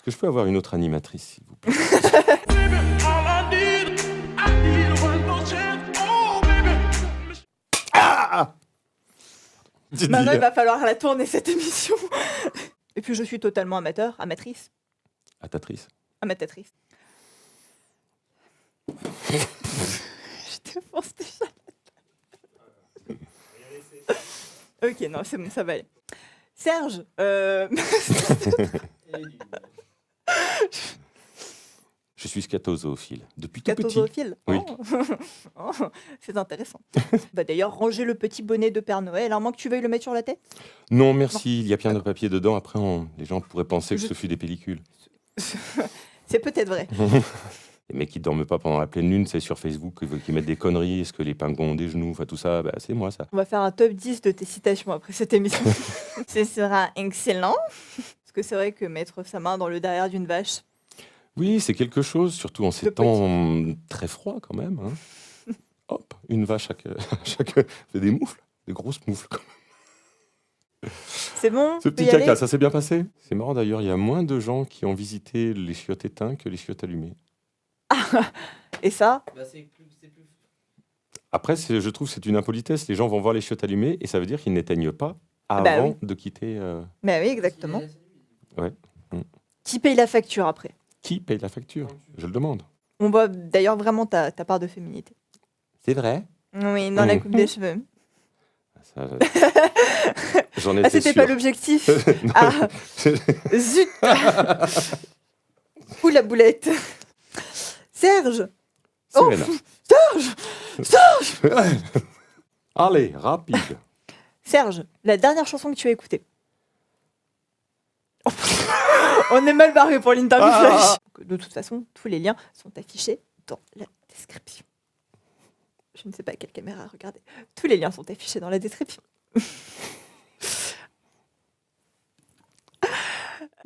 que je peux avoir une autre animatrice, s'il vous plaît? Ah! Maintenant, il va falloir la tourner, cette émission. Et puis, je suis totalement amatrice. Amatrice. Je défonce déjà. Ok, non, c'est bon, ça va aller. Serge, Je suis scatozoophile. Depuis tout petit. Scatozoophile. Oui. Oh, c'est intéressant. Bah, d'ailleurs, ranger le petit bonnet de Père Noël, à moins que tu veuilles le mettre sur la tête. Non, merci. Il y a plein de papier dedans. Après, les gens pourraient penser que ce fut des pellicules. C'est peut-être vrai. Les mecs qui dorment pas pendant la pleine lune, c'est sur Facebook, qui mettent des conneries. Est-ce que les pingouins ont des genoux? Enfin, tout ça, bah, c'est moi, ça. On va faire un top 10 de tes citations après cette émission. Ce sera excellent. Parce que c'est vrai que mettre sa main dans le derrière d'une vache, Oui, c'est quelque chose, surtout en ces Le temps très froids quand même. Hein. Hop, une vache chaque fait des moufles, des grosses moufles. Quand même. c'est bon? Ce peut petit y aller caca, ça s'est bien passé. C'est marrant d'ailleurs, il y a moins de gens qui ont visité les chiottes éteintes que les chiottes allumées. Et ça? Bah, c'est plus. Après, je trouve que c'est une impolitesse. Les gens vont voir les chiottes allumées et ça veut dire qu'ils n'éteignent pas avant Bah oui. de quitter. Bah oui, exactement. Ouais. Qui paye la facture après? Qui paye la facture? Je le demande. On voit d'ailleurs vraiment ta part de féminité. C'est vrai? Oui, dans la coupe des cheveux. Ça, j'en Ah, étais c'était sûr. pas l'objectif. Non, Ah, zut. Ouh, la boulette. Serge. Oh, Serge. Allez, rapide. Serge, la dernière chanson que tu as écoutée. Oh, on est mal barré pour l'interview flash. De toute façon, tous les liens sont affichés dans la description. Je ne sais pas à quelle caméra regarder. Tous les liens sont affichés dans la description.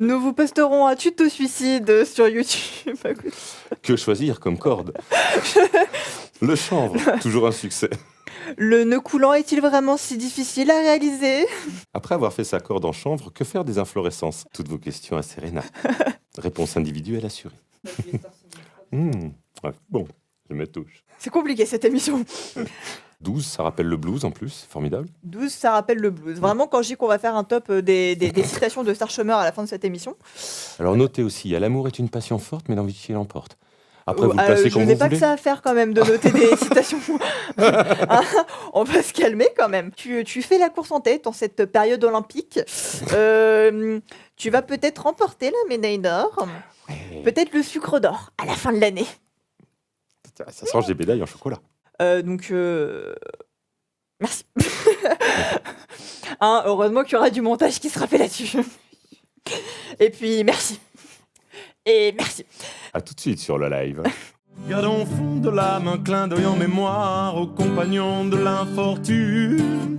Nous vous posterons un tuto suicide sur YouTube. Que choisir comme corde? Le chanvre, toujours un succès. Le nœud coulant est-il vraiment si difficile à réaliser? Après avoir fait sa corde en chanvre, que faire des inflorescences? Toutes vos questions à Serena. Réponse individuelle assurée. Ouais, bon, je me touche. C'est compliqué cette émission. 12, ça rappelle le blues en plus, formidable. 12, ça rappelle le blues. Vraiment, quand je dis qu'on va faire un top des citations de Starchummer à la fin de cette émission. Alors notez aussi, l'amour est une passion forte, mais l'amitié l'emporte. Après, vous le Je placez comme vous n'ai pas voulez. que ça à faire quand même de noter des citations. Hein, on va se calmer quand même. Tu fais la course en tête en cette période olympique. Tu vas peut-être remporter la médaille d'or. Ouais. Peut-être le sucre d'or à la fin de l'année. Ça change des médailles en chocolat. Merci. Hein, heureusement qu'il y aura du montage qui sera fait là-dessus. Et puis, merci. Et merci. À tout de suite sur le live. Gardons au fond de l'âme un clin d'œil en mémoire aux compagnons de l'infortune.